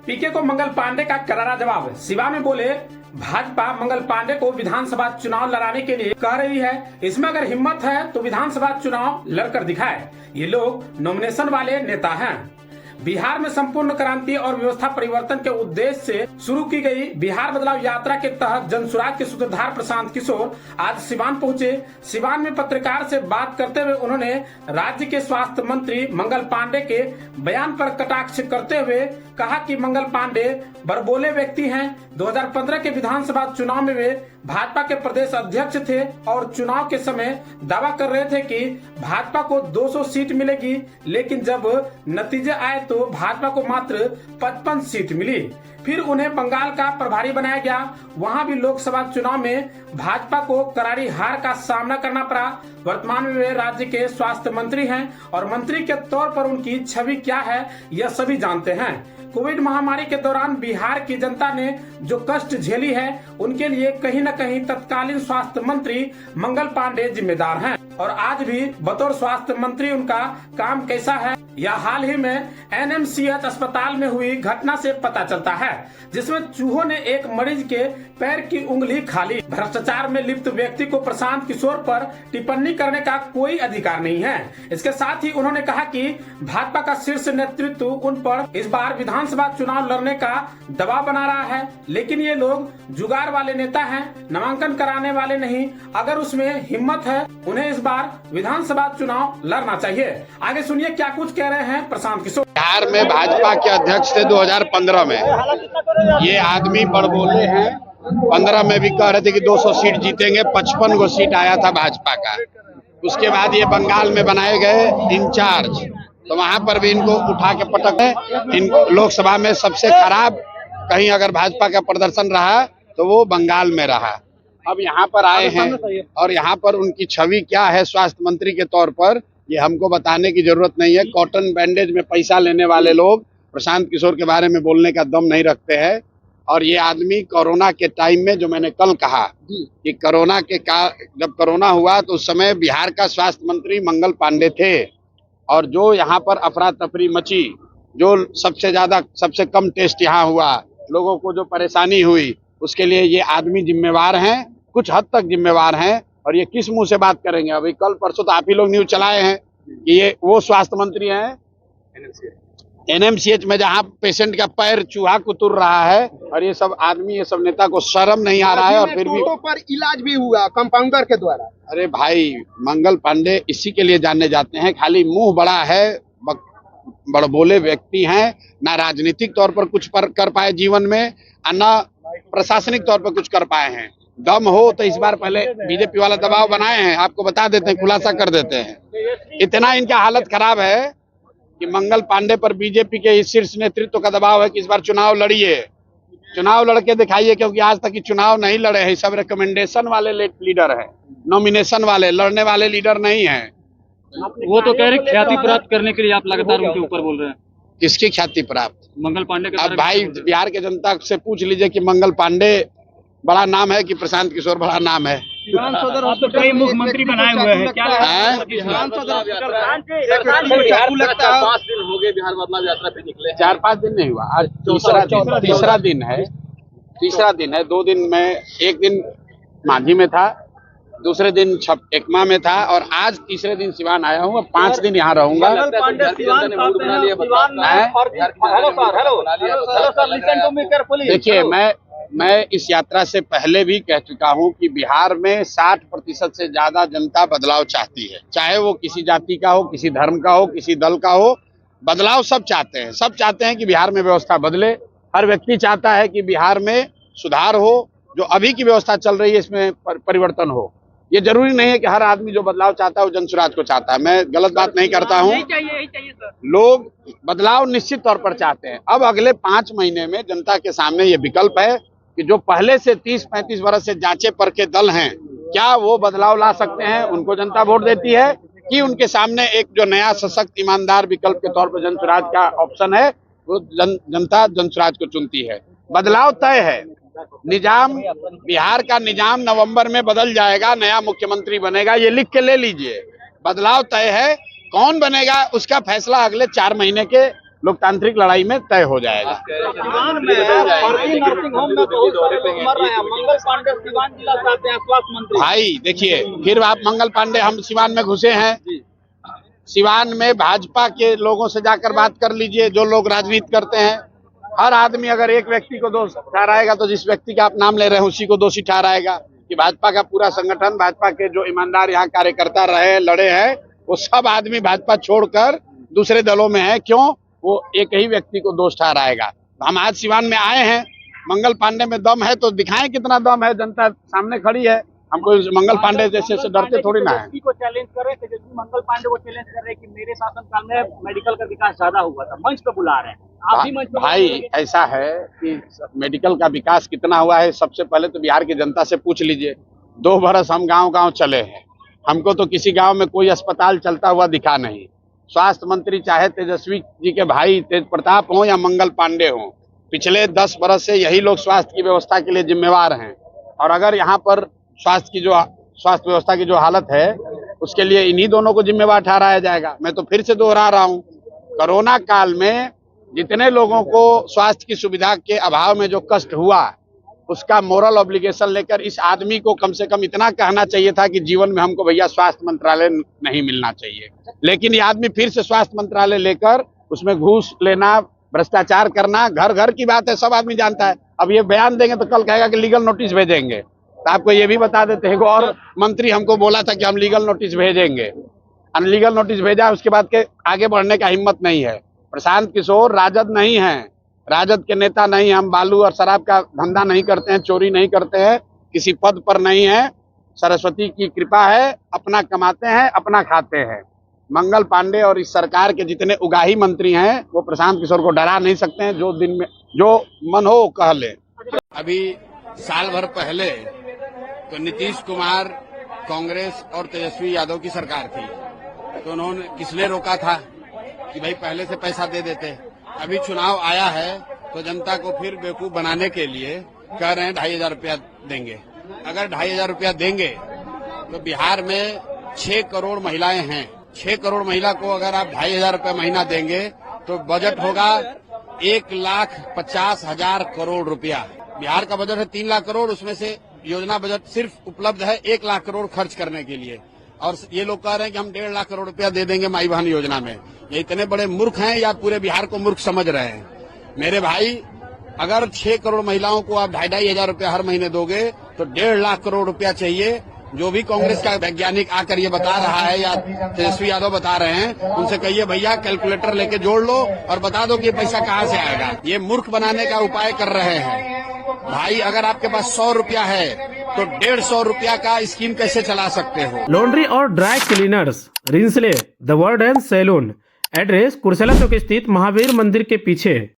पीके को मंगल पांडे का करारा जवाब। सिवान में बोले भाजपा मंगल पांडे को विधानसभा चुनाव लड़ाने के लिए कह रही है, इसमें अगर हिम्मत है तो विधानसभा चुनाव लड़कर दिखाए। ये लोग नॉमिनेशन वाले नेता हैं। बिहार में संपूर्ण क्रांति और व्यवस्था परिवर्तन के उद्देश्य से शुरू की गई बिहार बदलाव यात्रा के तहत जनसुराज के सूत्रधार प्रशांत किशोर आज सिवान पहुंचे। सिवान में पत्रकार से बात करते हुए उन्होंने राज्य के स्वास्थ्य मंत्री मंगल पांडे के बयान पर कटाक्ष करते हुए कहा कि मंगल पांडे बड़बोले व्यक्ति हैं। 2015 के विधानसभा चुनाव में वे भाजपा के प्रदेश अध्यक्ष थे और चुनाव के समय दावा कर रहे थे कि भाजपा को 200 सीट मिलेगी, लेकिन जब नतीजे आए तो भाजपा को मात्र 55 सीट मिली। फिर उन्हें बंगाल का प्रभारी बनाया गया। वहां भी लोकसभा चुनाव में भाजपा को करारी हार का सामना करना पड़ा। वर्तमान में वे राज्य के स्वास्थ्य मंत्री हैं और मंत्री के तौर पर उनकी छवि क्या है यह सभी जानते हैं। कोविड महामारी के दौरान बिहार की जनता ने जो कष्ट झेली है उनके लिए कहीं न कहीं तत्कालीन स्वास्थ्य मंत्री मंगल पांडे जिम्मेदार हैं और आज भी बतौर स्वास्थ्य मंत्री उनका काम कैसा है यह हाल ही में एनएमसीएच अस्पताल में हुई घटना से पता चलता है, जिसमें चूहों ने एक मरीज के पैर की उंगली खा ली। भ्रष्टाचार में लिप्त व्यक्ति को प्रशांत किशोर पर टिप्पणी करने का कोई अधिकार नहीं है। इसके साथ ही उन्होंने कहा कि भाजपा का शीर्ष नेतृत्व उन पर इस बार विधानसभा चुनाव लड़ने का दबाव बना रहा है, लेकिन ये लोग जुगाड़ वाले नेता हैं, नामांकन कराने वाले नहीं। अगर उसमें हिम्मत है उन्हें इस बार विधानसभा चुनाव लड़ना चाहिए। आगे सुनिए क्या कुछ कह रहे हैं प्रशांत किशोर। बिहार में भाजपा के अध्यक्ष थे 2015 में। ये आदमी बड़बोले हैं। 15 में भी कह रहे थे कि 200 सीट जीतेंगे, 55 गो सीट आया था भाजपा का। उसके बाद ये बंगाल में बनाए गए इंचार्ज, तो वहां पर भी इनको उठा के पटक है। इन लोकसभा में सबसे खराब कहीं अगर भाजपा का प्रदर्शन रहा तो वो बंगाल में रहा। अब यहाँ पर आए हैं और यहाँ पर उनकी छवि क्या है स्वास्थ्य मंत्री के तौर पर ये हमको बताने की जरूरत नहीं है। कॉटन बैंडेज में पैसा लेने वाले लोग प्रशांत किशोर के बारे में बोलने का दम नहीं रखते हैं। और ये आदमी कोरोना के टाइम में, जो मैंने कल कहा कि जब कोरोना हुआ तो उस समय बिहार का स्वास्थ्य मंत्री मंगल पांडे थे और जो यहाँ पर अफरा तफरी मची, जो सबसे कम टेस्ट यहाँ हुआ, लोगों को जो परेशानी हुई, उसके लिए ये आदमी जिम्मेवार हैं, कुछ हद तक जिम्मेवार हैं। और ये किस मुंह से बात करेंगे? अभी कल परसों तो आप ही लोग न्यूज चलाए हैं कि ये वो स्वास्थ्य मंत्री हैं एनएमसीएच में जहां पेशेंट का पैर चूहा कुतुर रहा है। और ये सब आदमी, ये सब नेता को शर्म नहीं आ रहा है। और फिर भी पर इलाज भी हुआ कंपाउंडर के द्वारा। अरे भाई, मंगल पांडे इसी के लिए जाने जाते हैं, खाली मुंह बड़ा है, बड़बोले व्यक्ति हैं, ना राजनीतिक तौर पर कुछ कर पाए जीवन में, ना प्रशासनिक तौर पर कुछ कर पाए हैं। दम हो तो इस बार पहले बीजेपी वाला दबाव बनाए हैं, आपको बता देते हैं, खुलासा कर देते हैं। इतना इनका हालत खराब है कि मंगल पांडे पर बीजेपी के शीर्ष नेतृत्व का दबाव है कि इस बार चुनाव लड़िए, चुनाव लड़के दिखाइए, क्योंकि आज तक चुनाव नहीं लड़े हैं। सब रिकमेंडेशन वाले लीडर हैं, नॉमिनेशन वाले, लड़ने वाले लीडर नहीं है। वो तो कह रहे ख्याति प्राप्त करने के लिए आप लगातार उनके ऊपर बोल रहे हैं। किसकी ख्याति प्राप्त? मंगल पांडे का। अब भाई बिहार के जनता से पूछ लीजिए कि मंगल पांडे बड़ा नाम है कि प्रशांत किशोर बड़ा नाम है। तो कई मुख्यमंत्री बनाए हुए हैं, क्या है? 4-5 दिन नहीं हुआ, आज तीसरा दिन है। 2 दिन में, एक दिन मांझी में था, दूसरे दिन एकमा में था और आज तीसरे दिन सिवान आया हूँ। 5 दिन यहाँ रहूंगा। देखिए, मैं इस यात्रा से पहले भी कह चुका हूं कि बिहार में 60% से ज्यादा जनता बदलाव चाहती है, चाहे वो किसी जाति का हो, किसी धर्म का हो, किसी दल का हो। बदलाव सब चाहते हैं, सब चाहते हैं कि बिहार में व्यवस्था बदले। हर व्यक्ति चाहता है कि बिहार में सुधार हो, जो अभी की व्यवस्था चल रही है इसमें परिवर्तन हो। ये जरूरी नहीं है कि हर आदमी जो बदलाव चाहता है वो जनसुराज को चाहता है। मैं गलत बात नहीं करता हूँ, लोग बदलाव निश्चित तौर पर चाहते हैं। अब अगले 5 महीने में जनता के सामने ये विकल्प है कि जो पहले से 30-35 वर्ष से जांचे परखे दल हैं, क्या वो बदलाव ला सकते हैं? उनको जनता वोट देती है कि उनके सामने एक जो नया सशक्त ईमानदार विकल्प के तौर पर जनसुराज का ऑप्शन है, वो जनता जनसुराज को चुनती है। बदलाव तय है। निजाम, बिहार का निजाम नवंबर में बदल जाएगा, नया मुख्यमंत्री बनेगा, ये लिख के ले लीजिए। बदलाव तय है, कौन बनेगा उसका फैसला अगले 4 महीने के लोकतांत्रिक लड़ाई में तय हो जाएगा। सिवान में फर्जी नर्सिंग होम में बहुत सारे लोग मर रहे हैं। मंगल पांडे सिवान जिला से आते हैं, स्वास्थ्य मंत्री। भाई देखिए, फिर आप मंगल पांडे, हम सिवान में घुसे हैं। सिवान में भाजपा के लोगों से जाकर बात कर लीजिए, जो लोग राजनीति करते हैं। हर आदमी अगर एक व्यक्ति को दोष ठहराएगा तो जिस व्यक्ति का आप नाम ले रहे हैं उसी को दोषी ठहराएगा। कि भाजपा का पूरा संगठन, भाजपा के जो ईमानदार यहाँ कार्यकर्ता रहे, लड़े हैं, वो सब आदमी भाजपा छोड़कर दूसरे दलों में है। क्यों? वो एक ही व्यक्ति को दोष ठहराएगा। हम आज सिवान में आए हैं, मंगल पांडे में दम है तो दिखाएं कितना दम है। जनता सामने खड़ी है, हमको मंगल पांडे जैसे से डरते थोड़ी ना है। को चैलेंज कर रहे थे, मंगल पांडे को चैलेंज कर रहे हैं कि मेरे शासनकाल में मेडिकल का विकास ज्यादा हुआ था। मंच पे बुला रहे हैं, आप भी मंच पे। भाई ऐसा है कि मेडिकल का विकास कितना हुआ है, सबसे पहले तो बिहार की जनता से पूछ लीजिए। 2 बरस हम गांव-गांव चले हैं, हमको तो किसी गांव में कोई अस्पताल चलता हुआ दिखा नहीं। स्वास्थ्य मंत्री चाहे तेजस्वी जी के भाई तेज प्रताप हो या मंगल पांडे हो, पिछले 10 बरस से यही लोग स्वास्थ्य की व्यवस्था के लिए जिम्मेवार हैं। और अगर यहाँ पर स्वास्थ्य व्यवस्था की जो हालत है, उसके लिए इन्हीं दोनों को जिम्मेवार ठहराया जाएगा। मैं तो फिर से दोहरा रहा हूँ, कोरोना काल में जितने लोगों को स्वास्थ्य की सुविधा के अभाव में जो कष्ट हुआ, उसका मोरल ऑब्लिगेशन लेकर इस आदमी को कम से कम इतना कहना चाहिए था कि जीवन में हमको भैया स्वास्थ्य मंत्रालय नहीं मिलना चाहिए। लेकिन ये आदमी फिर से स्वास्थ्य मंत्रालय लेकर उसमें घूस लेना, भ्रष्टाचार करना, घर घर की बात है, सब आदमी जानता है। अब ये बयान देंगे तो कल कहेगा कि लीगल नोटिस भेजेंगे। तो आपको ये भी बता देते हैं, और मंत्री हमको बोला था कि हम लीगल नोटिस भेजेंगे, अनलीगल नोटिस भेजा, उसके बाद के आगे बढ़ने का हिम्मत नहीं है। प्रशांत किशोर राजद नहीं है, राजद के नेता नहीं। हम बालू और शराब का धंधा नहीं करते हैं, चोरी नहीं करते हैं, किसी पद पर नहीं है। सरस्वती की कृपा है, अपना कमाते हैं, अपना खाते हैं। मंगल पांडे और इस सरकार के जितने उगाही मंत्री हैं, वो प्रशांत किशोर को डरा नहीं सकते हैं। जो दिन में जो मन हो वो कह ले। अभी साल भर पहले तो नीतीश कुमार, कांग्रेस और तेजस्वी यादव की सरकार थी, तो उन्होंने किसने रोका था कि भाई पहले से पैसा दे देते। अभी चुनाव आया है तो जनता को फिर बेवकूफ बनाने के लिए कह रहे हैं 2,500 रुपया देंगे। अगर 2,500 रुपया देंगे तो बिहार में 6 करोड़ महिलाएं हैं। 6 करोड़ महिला को अगर आप 2,500 रुपया महीना देंगे तो बजट होगा 1,50,000 करोड़ रुपया। बिहार का बजट है 3 लाख करोड़, उसमें से योजना बजट सिर्फ उपलब्ध है 1 लाख करोड़ खर्च करने के लिए। और ये लोग कह रहे हैं कि हम 1.5 लाख करोड़ रुपया दे देंगे माई बहन योजना में। ये इतने बड़े मूर्ख हैं या पूरे बिहार को मूर्ख समझ रहे हैं? मेरे भाई, अगर 6 करोड़ महिलाओं को आप 2,500 रुपया हर महीने दोगे तो 1.5 लाख करोड़ रुपया चाहिए। जो भी कांग्रेस का वैज्ञानिक आकर ये बता रहा है या तेजस्वी यादव बता रहे हैं, उनसे कहिए भैया कैलकुलेटर लेके जोड़ लो और बता दो कि ये पैसा कहाँ से आएगा। ये मूर्ख बनाने का उपाय कर रहे हैं। भाई अगर आपके पास 100 रुपया है तो 150 रुपया का स्कीम कैसे चला सकते हो? लॉन्ड्री और ड्राई क्लीनर्स, रिंसले, the world and salon. Address Kursela Chowk स्थित महावीर मंदिर के पीछे।